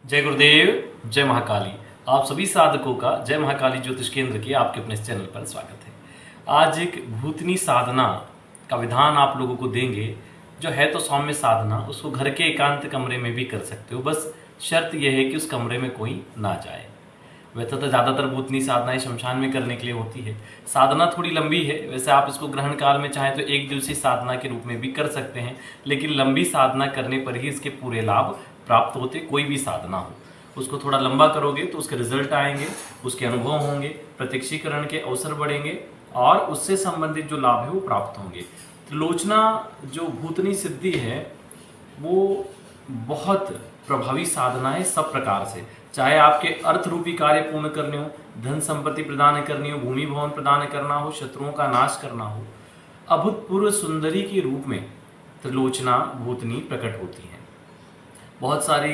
जय गुरुदेव, जय महाकाली। आप सभी साधकों का जय महाकाली ज्योतिष केंद्र के आपके अपने इस चैनल पर स्वागत है। आज एक भूतनी साधना का विधान आप लोगों को देंगे, जो है तो सौम्य साधना। उसको घर के एकांत कमरे में भी कर सकते हो, बस शर्त यह है कि उस कमरे में कोई ना जाए। वैसे तो ज़्यादातर भूतनी साधनाएं शमशान में करने के लिए होती है। साधना थोड़ी लंबी है, वैसे आप इसको ग्रहण काल में चाहें तो एक दिवसीय साधना के रूप में भी कर सकते हैं, लेकिन लंबी साधना करने पर ही इसके पूरे लाभ प्राप्त होते। कोई भी साधना हो, उसको थोड़ा लंबा करोगे तो उसके रिजल्ट आएंगे, उसके अनुभव होंगे, प्रत्यक्षीकरण के अवसर बढ़ेंगे और उससे संबंधित जो लाभ है वो प्राप्त होंगे। त्रिलोचना जो भूतनी सिद्धि है वो बहुत प्रभावी साधना है सब प्रकार से। चाहे आपके अर्थ रूपी कार्य पूर्ण करने हो, धन संपत्ति प्रदान करनी हो, भूमि भवन प्रदान करना हो, शत्रुओं का नाश करना हो, अभूतपूर्व सुंदरी के रूप में त्रिलोचना भूतनी प्रकट होती है। बहुत सारी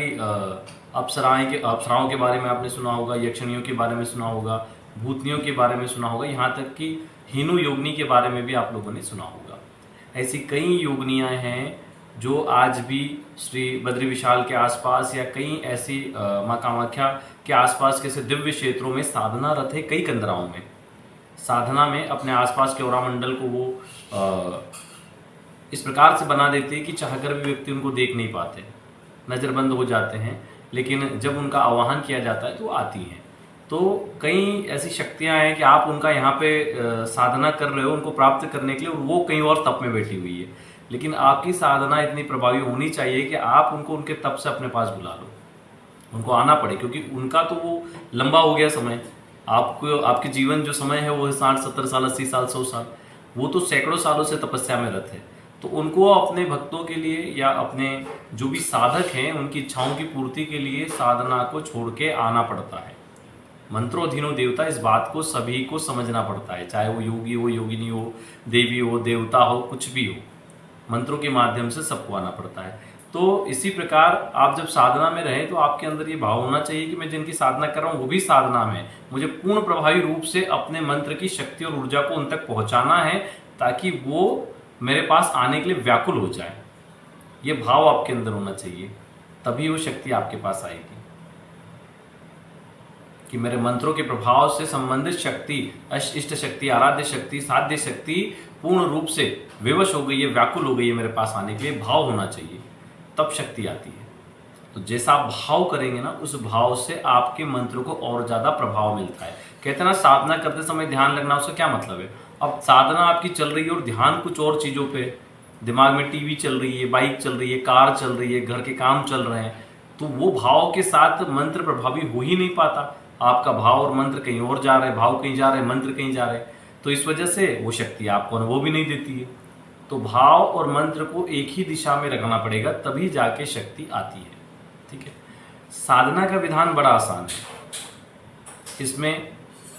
अप्सराओं के बारे में आपने सुना होगा, यक्षिणियों के बारे में सुना होगा, भूतनियों के बारे में सुना होगा, यहाँ तक कि हिनु योगिनी के बारे में भी आप लोगों ने सुना होगा। ऐसी कई योगनियाँ हैं जो आज भी श्री बद्री विशाल के आसपास या कई ऐसी माँ कामाख्या के आसपास के ऐसे दिव्य क्षेत्रों में साधनारत है। कई कंदराओं में साधना में अपने आसपास के औरा मंडल को वो इस प्रकार से बना देते हैं कि चाहकर भी व्यक्ति उनको देख नहीं पाते, नज़रबंद हो जाते हैं, लेकिन जब उनका आवाहन किया जाता है तो वो आती हैं। तो कई ऐसी शक्तियां हैं कि आप उनका यहाँ पे साधना कर रहे हो उनको प्राप्त करने के लिए, और वो कहीं और तप में बैठी हुई है। लेकिन आपकी साधना इतनी प्रभावी होनी चाहिए कि आप उनको उनके तप से अपने पास बुला लो, उनको आना पड़े, क्योंकि उनका तो वो लंबा हो गया समय। आपको आपके जीवन जो समय है वो है 60-70 साल, 80 साल, 100 साल। वो तो सैकड़ों सालों से तपस्या में रत है। तो उनको अपने भक्तों के लिए या अपने जो भी साधक हैं उनकी इच्छाओं की पूर्ति के लिए साधना को छोड़ के आना पड़ता है। मंत्रोधीनो देवता, इस बात को सभी को समझना पड़ता है, चाहे वो योगी हो, योगिनी हो, देवी हो, देवता हो, कुछ भी हो, मंत्रों के माध्यम से सबको आना पड़ता है। तो इसी प्रकार आप जब साधना में रहें तो आपके अंदर ये भाव होना चाहिए कि मैं जिनकी साधना कर रहा हूँ वो भी साधना में, मुझे पूर्ण प्रभावी रूप से अपने मंत्र की शक्ति और ऊर्जा को उन तक पहुंचाना है, ताकि वो मेरे पास आने के लिए व्याकुल हो जाए। ये भाव आपके अंदर होना चाहिए, तभी वो शक्ति आपके पास आएगी कि मेरे मंत्रों के प्रभाव से संबंधित शक्ति, इष्ट शक्ति, आराध्य शक्ति, साध्य शक्ति पूर्ण रूप से विवश हो गई है, व्याकुल हो गई है मेरे पास आने के लिए। भाव होना चाहिए, तब शक्ति आती है। तो जैसा आप भाव करेंगे ना, उस भाव से आपके मंत्र को और ज्यादा प्रभाव मिलता है। कहते हैं ना, साधना करते समय ध्यान लगना, उसका क्या मतलब है? अब साधना आपकी चल रही है और ध्यान कुछ और चीजों पे, दिमाग में टीवी चल रही है, बाइक चल रही है, कार चल रही है, घर के काम चल रहे हैं, तो वो भाव के साथ मंत्र प्रभावी हो ही नहीं पाता। आपका भाव और मंत्र कहीं और जा रहे हैं, भाव कहीं जा रहे हैं, मंत्र कहीं जा रहे हैं, तो इस वजह से वो शक्ति आपको अनुभव भी नहीं देती है। तो भाव और मंत्र को एक ही दिशा में रखना पड़ेगा, तभी जाके शक्ति आती है। ठीक है। साधना का विधान बड़ा आसान है। इसमें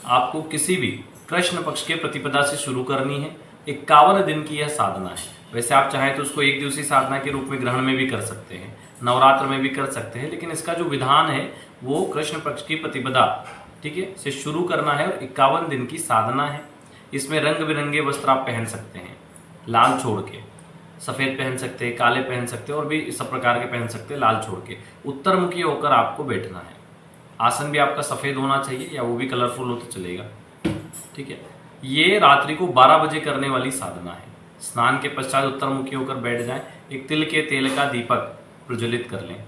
आपको किसी भी कृष्ण पक्ष के प्रतिपदा से शुरू करनी है। 51 दिन की यह साधना है। वैसे आप चाहें तो उसको एक दिवसीय साधना के रूप में ग्रहण में भी कर सकते हैं, नवरात्र में भी कर सकते हैं, लेकिन इसका जो विधान है वो कृष्ण पक्ष की प्रतिपदा, ठीक है, से शुरू करना है और 51 दिन की साधना है। इसमें रंग बिरंगे वस्त्र आप पहन सकते हैं, लाल छोड़ के, सफ़ेद पहन सकते हैं, काले पहन सकते हैं, और भी सब प्रकार के पहन सकते हैं, लाल छोड़ के। उत्तरमुखी होकर आपको बैठना है। आसन भी आपका सफ़ेद होना चाहिए, या वो भी कलरफुल हो तो चलेगा। ठीक है। ये रात्रि को 12 बजे करने वाली साधना है। स्नान के पश्चात उत्तरमुखी होकर बैठ जाएं। एक तिल के तेल का दीपक प्रज्वलित कर लें।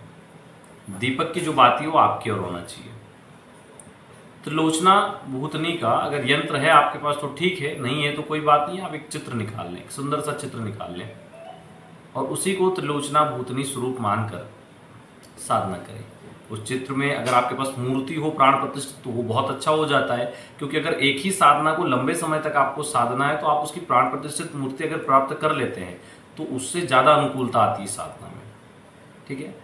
दीपक की जो बाती है वो आपकी ओर होना चाहिए। त्रिलोचना भूतनी का अगर यंत्र है आपके पास तो ठीक है, नहीं है तो कोई बात नहीं, आप एक चित्र निकाल लें, एक सुंदर सा चित्र निकाल लें और उसी को त्रिलोचना भूतनी स्वरूप मानकर साधना करें। उस चित्र में अगर आपके पास मूर्ति हो प्राण प्रतिष्ठित तो वो बहुत अच्छा हो जाता है, क्योंकि अगर एक ही साधना को लंबे समय तक आपको साधना है तो आप उसकी प्राण प्रतिष्ठित मूर्ति अगर प्राप्त कर लेते हैं तो उससे ज़्यादा अनुकूलता आती है साधना में। ठीक है।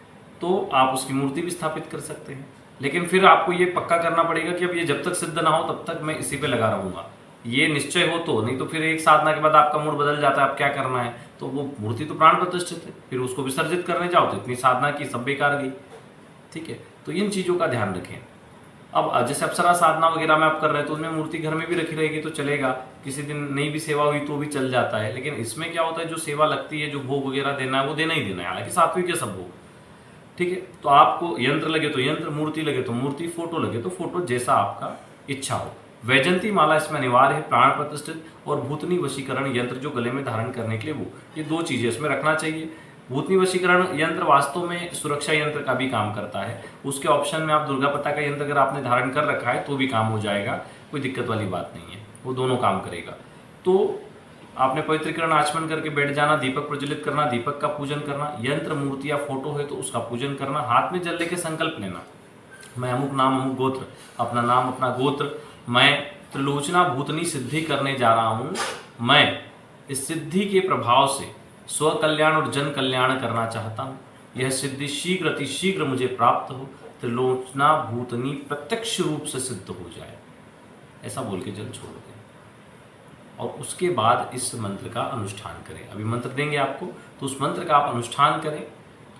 तो आप उसकी मूर्ति भी स्थापित कर सकते हैं, लेकिन फिर आपको ये पक्का करना पड़ेगा कि अब ये जब तक सिद्ध ना हो तब तक मैं इसी पे लगा रहूँगा, ये निश्चय हो तो। नहीं तो फिर एक साधना के बाद आपका मूड बदल जाता है, अब क्या करना है, तो वो मूर्ति तो प्राण प्रतिष्ठित है, फिर उसको विसर्जित करने जाओ तो इतनी साधना की सब बेकार गई। ठीक है। तो इन चीज़ों का ध्यान रखें। अब जैसे अप्सरा साधना वगैरह में आप कर रहे हैं तो उनमें मूर्ति घर में भी रखी रहेगी तो चलेगा, किसी दिन नहीं भी सेवा हुई तो भी चल जाता है। लेकिन इसमें क्या होता है, जो सेवा लगती है, जो भोग वगैरह देना है वो देना ही देना है, हालांकि सात्विक है सब भोग। ठीक है। तो आपको यंत्र लगे तो यंत्र, मूर्ति लगे तो मूर्ति, फोटो लगे तो फोटो, जैसा आपका इच्छा हो। वैजंती माला इसमें अनिवार्य है, प्राण प्रतिष्ठित और भूतनी वशीकरण यंत्र जो गले में धारण करने के लिए वो, ये 2 चीजें इसमें रखना चाहिए। भूतनी वशीकरण यंत्र वास्तव में सुरक्षा यंत्र का भी काम करता है। उसके ऑप्शन में आप दुर्गा पता का यंत्र अगर आपने धारण कर रखा है तो भी काम हो जाएगा, कोई दिक्कत वाली बात नहीं है, वो दोनों काम करेगा। तो आपने पवित्रीकरण आचमन करके बैठ जाना, दीपक प्रज्वलित करना, दीपक का पूजन करना, यंत्र मूर्ति या फोटो है तो उसका पूजन करना, हाथ में जल लेके संकल्प लेना, मैं अमुक नाम अमुक गोत्र, अपना नाम अपना गोत्र, मैं त्रिलोचना भूतनी सिद्धि करने जा रहा हूं, मैं इस सिद्धि के प्रभाव से स्व कल्याण और जन कल्याण करना चाहता हूं, यह सिद्धि शीघ्र अति शीघ्र मुझे प्राप्त हो, त्रिलोचना भूतनी प्रत्यक्ष रूप से सिद्ध हो जाए, ऐसा बोल के जल छोड़ दें। और उसके बाद इस मंत्र का अनुष्ठान करें। अभी मंत्र देंगे आपको, तो उस मंत्र का आप अनुष्ठान करें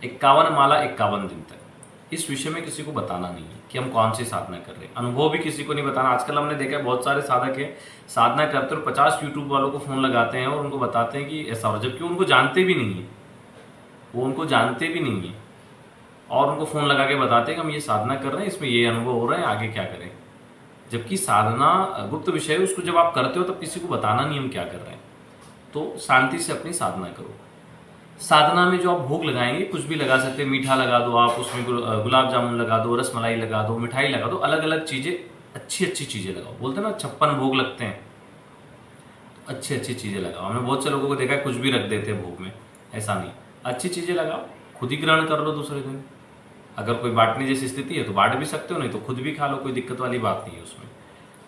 51 माला 51 दिन तक। इस विषय में किसी को बताना नहीं है कि हम कौन सी साधना कर रहे हैं, अनुभव भी किसी को नहीं बताना। आजकल हमने देखा है बहुत सारे साधक हैं, साधना करते और 50 यूट्यूब वालों को फोन लगाते हैं और उनको बताते हैं कि ऐसा हो, जबकि उनको जानते भी नहीं है, वो उनको जानते भी नहीं है और उनको फोन लगा के बताते हैं कि हम ये साधना कर रहे हैं, इसमें ये अनुभव हो रहा है, आगे क्या करें। जबकि साधना गुप्त विषय है, उसको जब आप करते हो तब किसी को बताना नहीं हम क्या कर रहे हैं। तो शांति से अपनी साधना करो। साधना में जो आप भोग लगाएंगे कुछ भी लगा सकते हैं, मीठा लगा दो आप, उसमें गुलाब जामुन लगा दो, रसमलाई लगा दो, मिठाई लगा दो, अलग अलग चीजें, अच्छी अच्छी चीजें लगाओ। बोलते हैं ना 56 भोग लगते हैं, अच्छी अच्छी चीजें लगाओ। हमने बहुत से लोगों को देखा है कुछ भी रख देते हैं भोग में, ऐसा नहीं, अच्छी चीजें लगाओ, खुद ही ग्रहण कर लो दूसरे दिन। अगर कोई बांटने जैसी स्थिति है तो बांट भी सकते हो, नहीं तो खुद भी खा लो, कोई दिक्कत वाली बात नहीं है उसमें।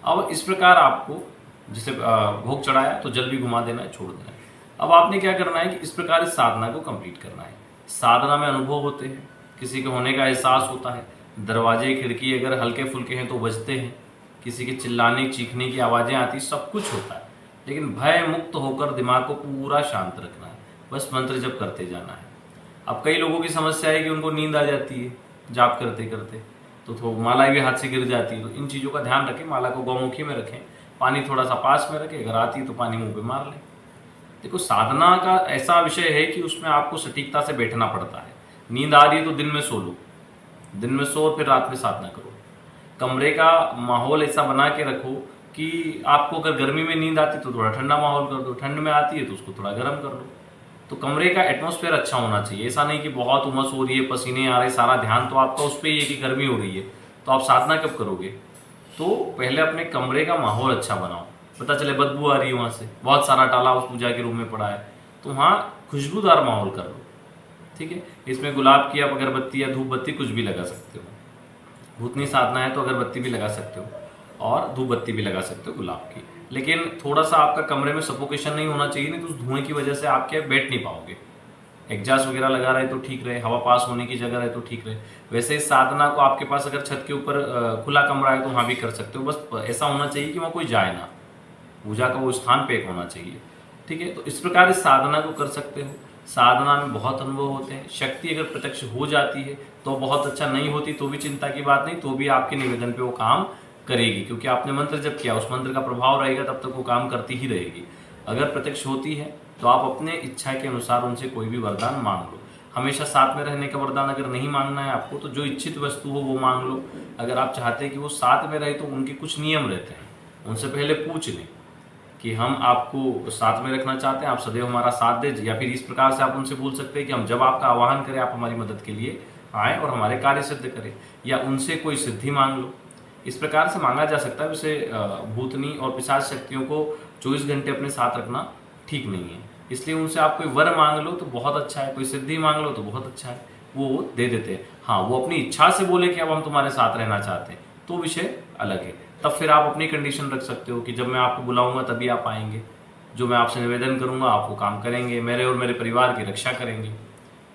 अब इस प्रकार आपको जैसे भोग चढ़ाया तो जल भी घुमा देना है, छोड़ देना है। अब आपने क्या करना है कि इस प्रकार इस साधना को कंप्लीट करना है। साधना में अनुभव होते हैं, किसी के होने का एहसास होता है, दरवाजे खिड़की अगर हल्के फुल्के हैं तो बजते हैं, किसी के चिल्लाने चीखने की आवाजें आती, सब कुछ होता है। लेकिन भय मुक्त होकर दिमाग को पूरा शांत रखना है, बस मंत्र जप करते जाना है। अब कई लोगों की समस्या है कि उनको नींद आ जाती है जाप करते करते, तो माला भी हाथ से गिर जाती है। तो इन चीज़ों का ध्यान रखें, माला को गौमुखी में रखें, पानी थोड़ा सा पास में रखें, अगर आती है तो पानी मुंह पे मार लें। देखो साधना का ऐसा विषय है कि उसमें आपको सटीकता से बैठना पड़ता है। नींद आ रही है तो दिन में सो लो, दिन में सो फिर रात में साधना करो। कमरे का माहौल ऐसा बना के रखो कि आपको अगर गर्मी में नींद आती तो थोड़ा ठंडा माहौल कर दो, ठंड में आती है तो उसको थोड़ा गर्म कर लो। तो कमरे का एटमॉस्फेयर अच्छा होना चाहिए, ऐसा नहीं कि बहुत उमस हो रही है, पसीने आ रहे, सारा ध्यान तो आपका उस पर ही है कि गर्मी हो रही है, तो आप साधना कब करोगे। तो पहले अपने कमरे का माहौल अच्छा बनाओ, पता चले बदबू आ रही है वहाँ से, बहुत सारा टाला उस पूजा के रूम में पड़ा है, तो वहाँ खुशबूदार माहौल कर लो, ठीक है। इसमें गुलाब की आप अगरबत्ती या धूप बत्ती कुछ भी लगा सकते हो, भूतनी साधना है तो अगरबत्ती भी लगा सकते हो और धूप बत्ती भी लगा सकते हो गुलाब की। लेकिन थोड़ा सा आपका कमरे में सफोकेशन नहीं होना चाहिए, नहीं तो उस धुएं की वजह से आप क्या बैठ नहीं पाओगे। एग्जास्ट वगैरह लगा रहे तो ठीक रहे, हवा पास होने की जगह रहे तो ठीक रहे। वैसे इस साधना को आपके पास अगर छत के ऊपर खुला कमरा है तो वहाँ भी कर सकते हो, बस ऐसा होना चाहिए कि वहाँ कोई जाए ना, पूजा का वो स्थान पे होना चाहिए, ठीक है। तो इस प्रकार इस साधना को कर सकते हो। साधना में बहुत अनुभव होते हैं, शक्ति अगर प्रत्यक्ष हो जाती है तो बहुत अच्छा, नहीं होती तो भी चिंता की बात नहीं, तो भी आपके निवेदन पे वो काम करेगी, क्योंकि आपने मंत्र जब किया उस मंत्र का प्रभाव रहेगा, तब तक वो काम करती ही रहेगी। अगर प्रत्यक्ष होती है तो आप अपने इच्छा के अनुसार उनसे कोई भी वरदान मांग लो। हमेशा साथ में रहने का वरदान अगर नहीं मांगना है आपको तो जो इच्छित वस्तु हो वो मांग लो। अगर आप चाहते हैं कि वो साथ में रहे तो उनके कुछ नियम रहते हैं, उनसे पहले पूछ लें कि हम आपको साथ में रखना चाहते हैं, आप सदैव हमारा साथ दें। या फिर इस प्रकार से आप उनसे बोल सकते हैं कि हम जब आपका आह्वान करें आप हमारी मदद के लिए आएँ और हमारे कार्य सिद्ध करें, या उनसे कोई सिद्धि मांग लो। इस प्रकार से मांगा जा सकता है। वैसे भूतनी और पिशाच शक्तियों को 24 घंटे अपने साथ रखना ठीक नहीं है, इसलिए उनसे आप कोई वर मांग लो तो बहुत अच्छा है, कोई सिद्धि मांग लो तो बहुत अच्छा है, वो दे देते हैं। हाँ, वो अपनी इच्छा से बोले कि अब हम तुम्हारे साथ रहना चाहते हैं तो विषय अलग है, तब फिर आप अपनी कंडीशन रख सकते हो कि जब मैं आपको बुलाऊंगा तभी आप आएंगे, जो मैं आपसे निवेदन करूंगा आप वो काम करेंगे, मेरे और मेरे परिवार की रक्षा करेंगे,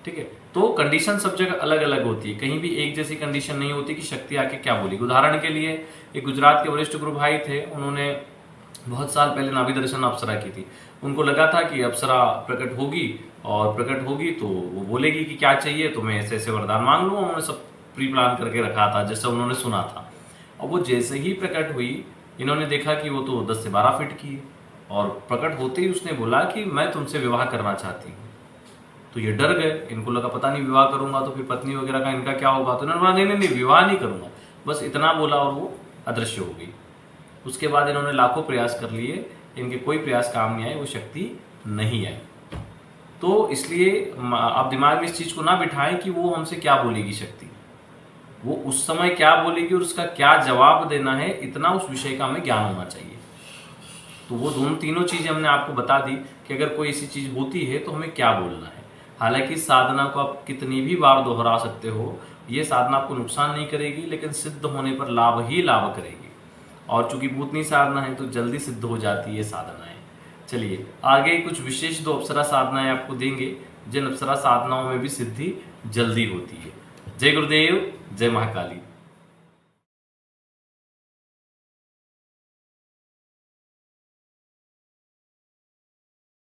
ठीक है। तो कंडीशन सब जगह अलग अलग होती है, कहीं भी एक जैसी कंडीशन नहीं होती कि शक्ति आके क्या बोली। उदाहरण के लिए एक गुजरात के वरिष्ठ गुरु भाई थे, उन्होंने बहुत साल पहले नाभि दर्शन अप्सरा की थी। उनको लगा था कि अप्सरा प्रकट होगी और प्रकट होगी तो वो बोलेगी कि क्या चाहिए, तो मैं ऐसे ऐसे वरदान मांग लूँ। उन्होंने सब प्री प्लान करके रखा था जैसे उन्होंने सुना था। और वो जैसे ही प्रकट हुई, इन्होंने देखा कि वो तो 10 से 12 फीट की है, और प्रकट होते ही उसने बोला कि मैं तुमसे विवाह करना चाहती हूँ। तो ये डर गए, इनको लगा पता नहीं विवाह करूंगा तो फिर पत्नी वगैरह का इनका क्या होगा, तो इन्होंने बोला नहीं नहीं नहीं विवाह नहीं करूंगा, बस इतना बोला और वो अदृश्य हो गई। उसके बाद इन्होंने लाखों प्रयास कर लिए, इनके कोई प्रयास काम नहीं आए, वो शक्ति नहीं आई। तो इसलिए आप दिमाग में इस चीज को ना बिठाएं कि वो हमसे क्या बोलेगी शक्ति, वो उस समय क्या बोलेगी और उसका क्या जवाब देना है, इतना उस विषय का हमें ज्ञान होना चाहिए। तो वो दोनों तीनों चीजें हमने आपको बता दी कि अगर कोई ऐसी चीज होती है तो हमें क्या बोलना है। हालांकि साधना को आप कितनी भी बार दोहरा सकते हो, ये साधना आपको नुकसान नहीं करेगी, लेकिन सिद्ध होने पर लाभ ही लाभ करेगी। और चूंकि भूतनी साधना है तो जल्दी सिद्ध हो जाती है साधनाएं। चलिए आगे कुछ विशेष 2 अप्सरा साधनाएं आपको देंगे, जिन अप्सरा साधनाओं में भी सिद्धि जल्दी होती है। जय गुरुदेव, जय महाकाली।